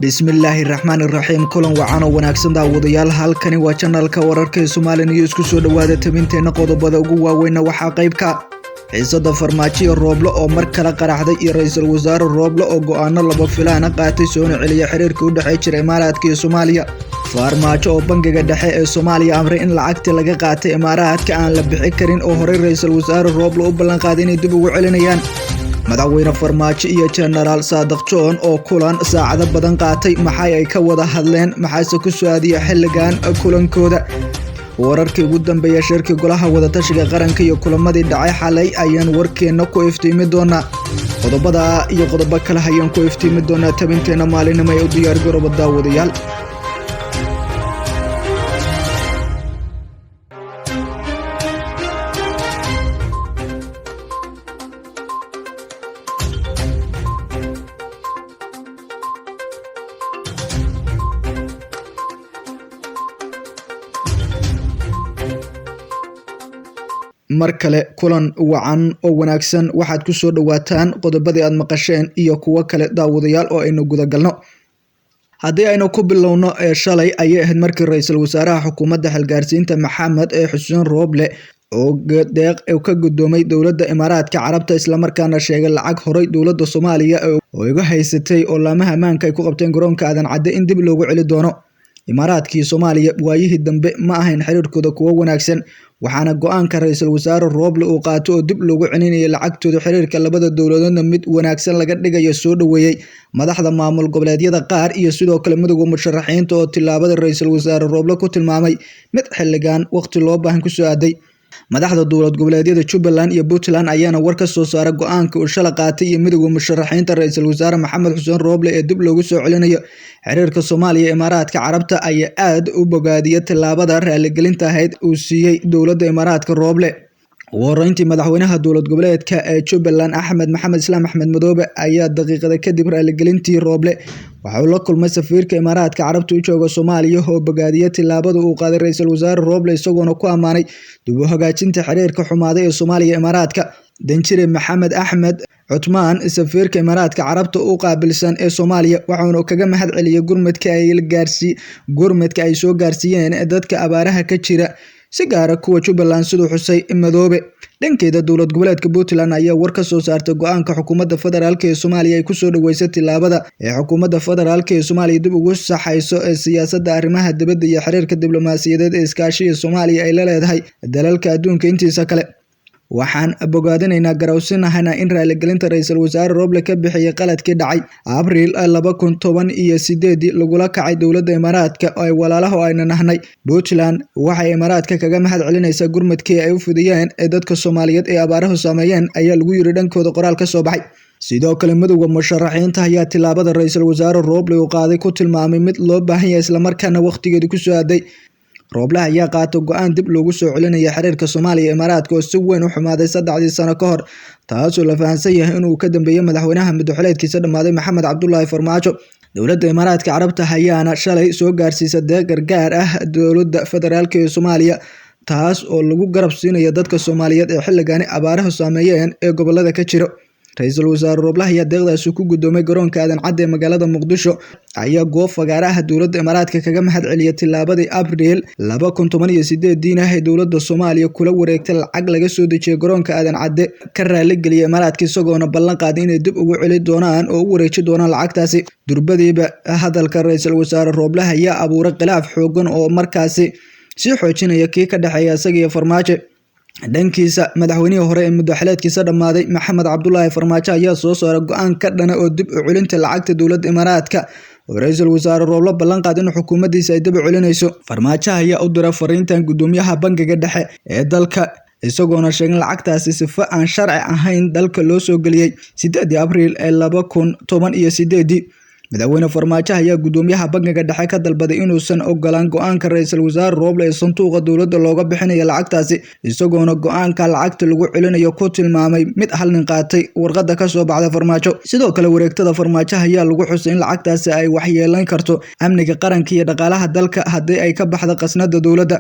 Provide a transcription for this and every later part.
Bismillahirrahmanirrahiim kulan wacan oo wanaagsan daawadayaal halkani waa channelka wararka ee Soomaaliya iyo isku soo dhawaada tabinteena qodobada ugu waaweyn waxaa qayb ka xiisada farmaajo Rooble oo mar kale qaraxday iyo ra'iisul wasaare Rooble oo go'aano laba filaan qaatay soo celiya xiriirka u dhaxeeya Imaaraadka iyo Soomaaliya farmaajo oo bangiga dhexe ee Soomaaliya amray in lacagta laga qaatay Imaaraadka aan la bixin karin oo hore ra'iisul wasaare Rooble u ballan qaaday inay dib ugu celinayaan madaxweyne farmaajo iyo General Saadiq John oo kulan saacado badan qaatay maxay ay ka wada hadleen maxaase ku soo aadiya xilligan kulankooda wararkii ugu dambeeyay shirka golaha wada tashiga qaranka iyo kulamadii dhacay xalay ayaan warkeena ku iftiimi doonaa qodobada iyo qodobo kale ayaan ku iftiimi doonaa tabinteena maalinimo ee u diyaar garooba daawadayaal mar kale kulan wacan oo wanaagsan waxaad ku soo dhawaataan qodobadii aad maqasheen iyo kuwa kale daawadayaal oo aynu guda galno haddii aynu ku bilowno shalay ayay ahayd markii ra'iisul wasaaraha xukuumadda xilgaarsiinta Maxamed Xuseen Rooble oo deeq ka gudoomay dowladda Imaaraadka Carabta isla markaana sheegay lacag horay dowladda Soomaaliya oo iga haysatay oo laamaha ammaanka ay ku qabteen garoonka Aadan Cadde in dib loogu celi doono Imaaraadka iyo Soomaaliya waayihii dambe ma ahayn xiriirkooda kuwa wanaagsan waxaana go'aanka ra'iisul wasaare Rooble uu qaato oo dib loogu celinayay lacagtooda xiriirka labada dowladoodna mid wanaagsan laga dhigayo soo dhaweeyay madaxda maamul goboleedyada qaar iyo sidoo kale midowga musharaxiinta oo tilaabada ra'iisul wasaare Rooble ku tilmaamay mid xilligan waqti loo baahan ku soo aaday madaxda dowlad goboleedyada Jubbaland iyo Puntland ayaana war ka soo saaray go'aanka uu shalay qaatay iyo midowga musharaxiinta ra'iisul wasaare Maxamed Xuseen Rooble ee dib loogu soo celinayo xiriirka Soomaaliya Imaaraadka Carabta ayaa aad u bogaadiyay tilaabada raaligelinta ahayd uu siiyay dowladda Imaaraadka Rooble wareyntii madaxweynaha dowlad goboleedka ee Jubbaland Axmed Maxamed Islaam Axmed Madoobe ayaa daqiiqada kadib raaligelintii Rooble waxa uu la kulmay safiirka Imaaraadka Carabta u jooga Soomaaliya oo bogaadiyay tilaabada uu qaaday ra'iisul wasaare Rooble isagoona ku amaanay dib u hagaajinta xiriirka xumaaday ee Soomaaliya Imaaraadka danjire Maxamed Axmed Cutmaan safiirka Imaaraadka Carabta u qaabilsan ee Soomaaliya waxaanu kaga mahad celiyay gurmadka ay soo gaarsiiyeen dadka abaaraha ka jira si gaar ah kuwa Jubbaland sidoo xusay Madoobe dhankeeda dowlad goboleedka Puntland ayaa war ka soo saartay go'aanka xukuumadda federaalka ee Soomaaliya ay ku soo dhaweysay tilaabada ee xukuumadda federaalka ee Soomaaliya dib ugu saxayso ee siyaasadda arrimaha dibadda iyo xiriirka diblomaasiyadeed ee iskaashiga Soomaaliya ay la leedahay dalalka adduunka intiisa kale waxaan bogaadinaynaa garawsinahana in raaligelinta ra'iisul wasaare Rooble ka bixiyay qaladkii dhacay Abriil 2018 lagula kacay dowladda Imaaraadka oo ay walaalaha ayna nahnay Puntland waxay Imaaraadka kaga mahad celinaysaa gurmadkii ay u fidiyeen ee dadka Soomaaliyeed ee abaaraha saameeyeen ayaa lagu yiri dhankooda qoraal ka soo baxay sidoo kale midowga musharaxiinta ayaa tilaabada ra'iisul wasaare Rooble uu qaaday ku tilmaamay mid loo baahan yahay isla markaana waqtigeedu ku soo aaday Rooble ayaa qaatay go'aan dib loogu soo celinaya xiriirka Soomaaliya Imaaraadka oo si weyn u xumaaday 3 sano ka hor taasoo la fahansan yahay inuu ka dambeeyay madaxweynaha madaxweynaadkiisa dhamaaday Maxamed Cabdullaahi Farmaajo dowladda Imaaraadka Carabta ayaana shalay soo gaarsiisay deeq gargaar ah dowladda federaalka ee Soomaaliya taas oo lagu garab siinayo dadka Soomaaliyeed ee xilligan abaaraha saameeyeen ee gobolada ka jira ra'iisul wasaare Rooble ayaa deeqdaas ku gudoomay garoonka Aadan Cadde ee magaalada Muqdisho ayaa goob fagaaraha dowladda Imaaraadka kaga mahad celiyay tilaabadii Abriil 2018 ee dowladda Soomaaliya kula wareegtay lacag laga soo dejiyay garoonka Aadan Cadde ka raaligeliyay Imaaraadka isagoona ballan qaaday inay dib ugu celi doonaan oo u wareeji doonaan lacagtaasi durbadiiba hadalka ra'iisul wasaare Rooble ayaa abuuray khilaaf xooggan oo markaasi si xoojinaya kii ka dhaxeeya isaga iyo Farmaajo dhankiisa madaxweynihii hore ee madaxweynaadkiisa dhamaaday Maxamed Cabdullaahi Farmaajo ayaa soo saaray go'aan ka dhana oo dib u celinta lacagta dowladda Imaaraadka oo ra'iisul wasaare Rooble ballan qaaday in xukuumaddiisa ay dib u celinayso Farmaajo ayaa u diray fariintan gudoomiyaha bangiga dhexe ee dalka isagoona sheegay lacagtaasi sifo aan sharci ahayn dalka loo soo galiyay 8 Abriil 2018 madaxweyne Farmaajo ayaa gudoomiyaha bangiga dhexe ka dalbaday inuusan ogolaan go'aanka ra'iisul wasaare Rooble ee sanduuqa dowladda looga bixinayo lacagtaasi isagoona go'aanka lacagta lagu celinayo ku tilmaamay mid hal nin qaatay warqadda ka soo baxday Farmaajo sidoo kale wareegtada Farmaajo ayaa lagu xusay in lacagtaasi ay waxyeelayn karto amniga qaranka iyo dhaqaalaha dalka haddii ay ka baxdo qasnada dowladda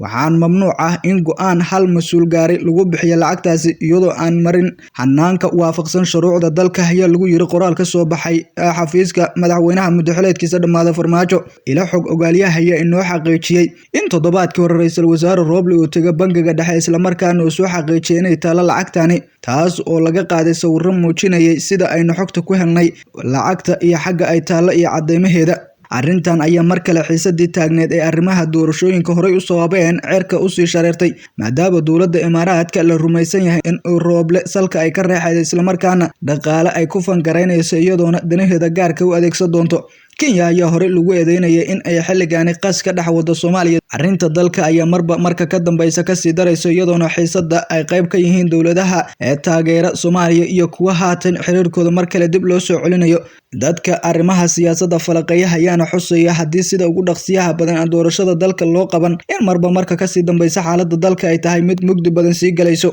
waxaan mamnuuc ah in go'aan hal mas-uul gaari lagu bixiyo lacagtaasi iyadoo aan marin hanaanka waafaqsan shuruucda dalka ayaa lagu yiri qoraal ka soo baxay xafiiska madaxweynaha muddaxileedkiisa dhammaaday Farmaajo. Ila xog ogaaliyaha ayaa inoo xaqiijiyay in toddobaadkii hore ra'iisul wasaare Roble uu tagay bangiga dhexe isla markaana uu soo xaqiijiyay inay taalo lacagtani, taas oo laga qaaday sawirro muujinayay sida aynu xogta ku helnay lacagta iyo xagga ay taalo iyo cadeymaheeda. Arrintan ayaa mar kale xiisadii taagneed ee arrimaha doorashooyinka horey u sababeen cirka u sii shareertay maadaama dowladda Imaaraadka la rumaysan yahay in Roble salka ay ka reexayso isla markaana dhaqaale ay ku fangareynayso iyadoona danaheeda gaarka u adeegsan doonto. Kenya ayaa hore lagu eedeynayay in ay xilligaani qas ka dhex wado Soomaaliya. Arrinta dalka ayaa marka ka dambaysa ka sii darayso iyadoona xiisadda ay qayb ka yihiin dowladaha ee taageera Soomaaliya iyo kuwa haatan xiriirkooda mar kale dib loo soo celinayo. Dadka arrimaha siyaasadda falaqeeya ayaana xusaya haddii sida ugu dhaqsiyaha badan doorashada dalka loo qaban in marka ka sii dambaysa xaaladda dalka ay tahay mid mugdi badan sii galayso.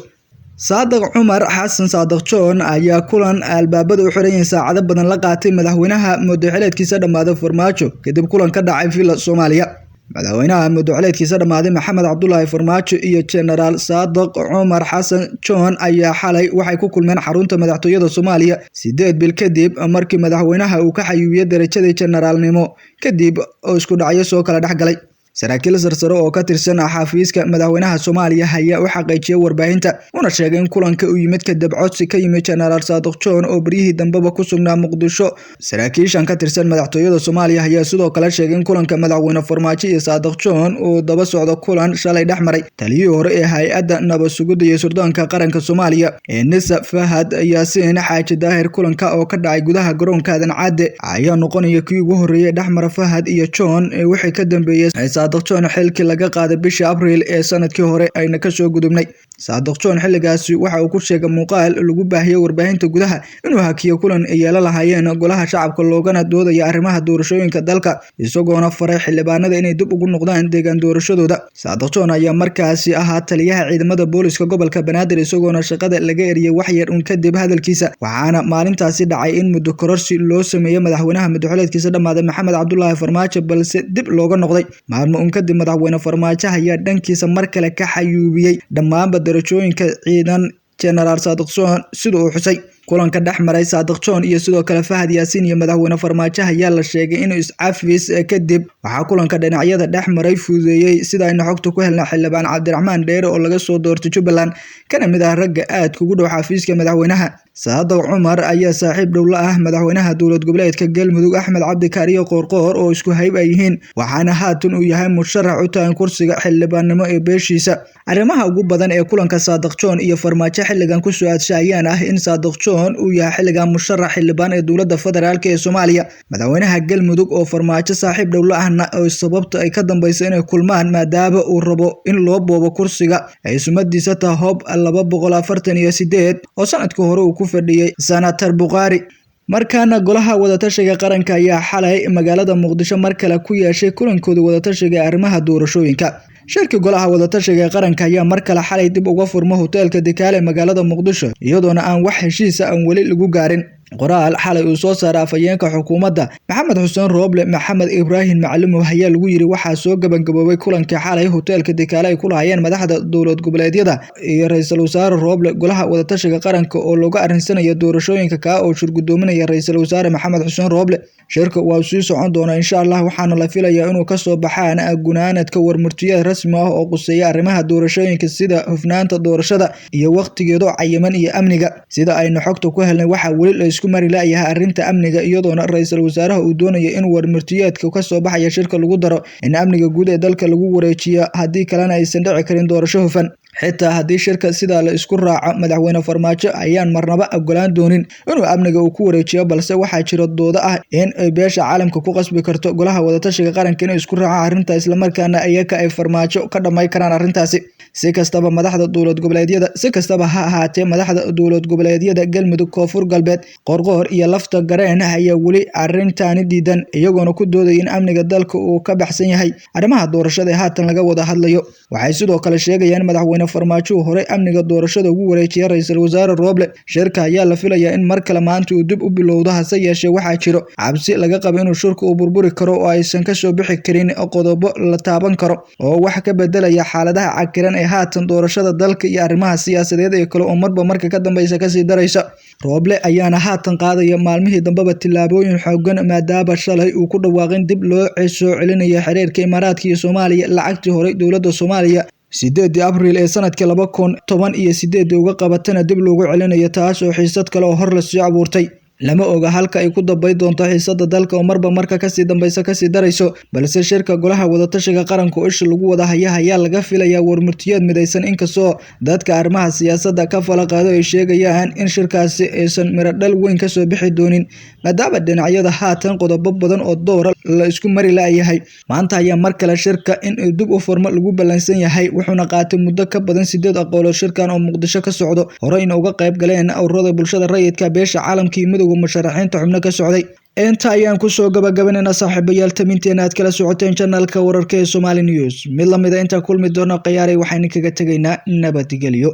Saadiq Cumar Xasan Saadiq John ayaa kulan albaabada u xiran saacado badan la qaatay madaxweynaha muddaxileedkiisa dhammaaday Farmaajo kadib kulan ka dhacay Villa Soomaaliya. Madaxweynaha muddaxileedkiisa dhammaaday Maxamed Cabdullaahi Farmaajo iyo Generaal Saadiq Cumar Xasan John ayaa xalay waxay ku kulmeen xarunta madaxtooyada Soomaaliya 8 bil kadib markii madaxweynaha uu ka xayuubiyay darajadii generaalnimo kadib oo isku dhacyo soo kala dhexgalay. Saraakiil sarsare oo ka tirsan xafiiska madaxweynaha Soomaaliya ayaa u xaqiijiyay warbaahinta una sheegay in kulanka uu yimid kadib codsi ka yimid Generaal Saadiq John oo barihii dambeba ku sugnaa Muqdisho. Saraakiishan ka tirsan madaxtooyada Soomaaliya ayaa sidoo kale sheegay in kulanka madaxweyne Farmaajo iyo Saadiq John uu daba socdo kulan shalay dhexmaray taliyihii hore ee hay'adda nabad sugidda iyo sirdoonka qaranka Soomaaliya ee NISA Fahad Yaasiin Xaaji Daahir. Kulanka oo ka dhacay gudaha garoonka Aadan Cadde ayaa noqonaya kii ugu horeeyay dhexmara Fahad iyo John ee wixii ka dambeeyay Saadiq John xilkii laga qaaday bishii Abriil ee sanadkii hore ayna ka soo gudubnay. Saadiq John xilligaasi waxa uu ku sheegay muuqaal lagu baahiyay warbaahinta gudaha inuu hakiyo kulan ay yeelan lahaayeen golaha shacabka loogana doodaya arrimaha doorashooyinka dalka isagoona faray xildhibaanada inay dib ugu noqdaan deegaan doorashadooda. Saadiq John ayaa markaasi ahaa taliyaha ciidamada booliska gobolka Banaadir isagoona shaqada laga eriyay wax yar un kadib hadalkiisa, waxaana maalintaasi dhacay in muddo kororsi loo sameeyay madaxweynaha muddaxileedkiisa dhammaaday Maxamed Cabdullaahi Farmaajo balse dib looga noqday. Maalmo un kadib madaxweyne Farmaajo ayaa dhankiisa mar kale ka xayuubiyay dhammaanba darajooyinka ciidan Generaal Saadiq John sida uu xusay. kulanka dhex maray Saadiq John iyo sidoo kale Fahad Yaasiin iyo madaxweyne Farmaajo ayaa la sheegay inuu iscafis kadib waxaa kulanka dhinacyada dhex maray fuudeeyay sida ayna xogta ku helna xildhibaan Cabdiraxmaan Dheere oo laga soo doortay Jubbaland kana mid ah ragga aad ugu dhow xafiiska madaxweynaha. Saadiq Cumar ayaa saaxiib dhow la ah madaxweynaha dowlad goboleedka Galmudug Axmed Cabdi Kaariyo Qoorqoor oo isku hayb ay yihiin, waxaana haatan uu yahay musharax u taagan kursiga xildhibaannimo ee beeshiisa. Arrimaha ugu badan ee kulanka Saadiq John iyo Farmaajo xilligan ku soo aadshayaan ah in Saadiq John uu yahay xilligan musharax xildhibaan ee dowladda federaalka ee Soomaaliya. Madaxweynaha Galmudug oo Farmaajo saaxiib dhow la ahna oo sababta ay ka dambayso inay kulmaan maadaama uu rabo in loo boobo kursiga ay sumadiisa tahay Hob 248 oo sanadkii hore uu ku fadhiyay Senator Bukhari. markaana golaha wadatashiga qaranka ayaa xalay magaalada Muqdisho mar kale ku yeeshay kulankooda wadatashiga arrimaha doorashooyinka. shirka golaha wadatashiga qaranka ayaa mar kale xalay dib uga furmo hoteelka Dikaale magaalada Muqdisho iyadoona aan wax heshiis ah wali lagu gaarin. qoraal xalay uu soo saaray afayeenka xukuumadda Maxamed Xuseen Roble Maxamed Ibrahim Macalimow ayaa lagu yiri waxaa soo gabagaboobay kulankii xalay hoteelka Dikaale ay ku lahaayeen madaxda dowlad goboleedyada iyo ra'iisul wasaare Roble. golaha wadatashiga qaranka oo looga arinsanayo doorashooyinka ka oo shirgudoominaya ra'iisul wasaare Maxamed Xuseen Roble. shirka waa sii socon doona insha Allah waxaana la filayaa inuu ka soo baxaan gunaanadka warmurtiyeed rasmi ah oo quseeya arrimaha doorashooyinka sida hufnaanta doorashada iyo waqtigeeda cayiman iyo amniga. sida aynu xogta ku helnay waxa wali isku mari laayahay arrinta amniga iyadoona ra'iisul wasaaraha uu doonayo in warmurtiyeedka ka soo baxaya shirka lagu daro in amniga guud ee dalka lagu wareejiyo haddii kalena aysan dhici karin doorasho hufan. xitaa haddii shirka sida la isku raaco madaxweyne Farmaajo ayaan marnaba ogolaan doonin inuu amniga uu ku wareejiyo, balse waxaa jira doodo ah in ay beesha caalamka ku qasbi karto golaha wadatashiga qaranka inay isku raacaan arrinta isla markaana ayaga ay Farmaajo ka dhamay karaan arrintaasi. si kastaba madaxda dowlad goboleedyada ha ahaatee madaxda dowlad goboleedyada Galmudug, Koonfur Galbeed, Qoorqoor iyo Lafta Gareen ayaa wali arrintaani diidan iyagoona ku doodaya in amniga dalka uu ka baxsan yahay arrimaha doorashada ee haatan laga wada hadlayo. waxay sidoo kale sheegayaan madaxweyne farmaajo hore amniga doorashada ugu wareejiyay ra'iisul wasaare Roble. Shirka ayaa la filayaa in mar kale maanta uu dib u bilowdo, hase yeeshee waxaa jiro cabsi laga qabo inuu shirku uu burburi karo oo aysan ka soo bixi karin qodobo la taaban karo oo wax ka bedelaya xaaladaha cakiran ee haatan doorashada dalka iyo arrimaha siyaasadeed ee kale oo marba marka ka dambaysa kasii daraysa. Roble ayaana haatan qaadaya maalmihii dambeba tillaabooyin xooggan maadaama shalay uu ku dhawaaqin dib loo soo celinayo xiriirka Imaaraadka iyo Soomaaliya lacagtii hore dowladda Soomaaliya 8 Abriil ee sanadkii 2018 uga qabatana dib loogu celinayo, taas oo xiisad kale oo hor la sii abuurtay. Lama oga halka ay ku dambay doonto xiisada dalka oo marba marka kasii dambaysa kasii darayso, balse shirka golaha wadatashiga qaranka oo isha lagu wada ayaa laga filayaa warmurtiyeed midaysan, inkastoo dadka arrimaha siyaasadda ka falaqaado ay sheegayaan in shirkaasi aysan miro dhal weyn kasoo bixi doonin maadaama dhinacyada haatan qodobo badan oo doora la isku mari laayahay. Maanta ayaa mar kale shirka in dib u furmo lagu ballansan yahay, wuxuuna qaatay muddo ka badan 8 aqoon shirkan oo Muqdisho ka socdo, horeyna uga qayb galeen ururada bulshada rayidka, beesha caalamka iyo musharaxiinta xubno ka socday. Inta ayaan ku soo gabagabaynaa saaxiibayaal taminteena aad kala socoteen channelka wararka ee Somali News. Mid lamid ah inta kulmi doona qiyaaray waxaan kaga tagaynaa nabadgelyo.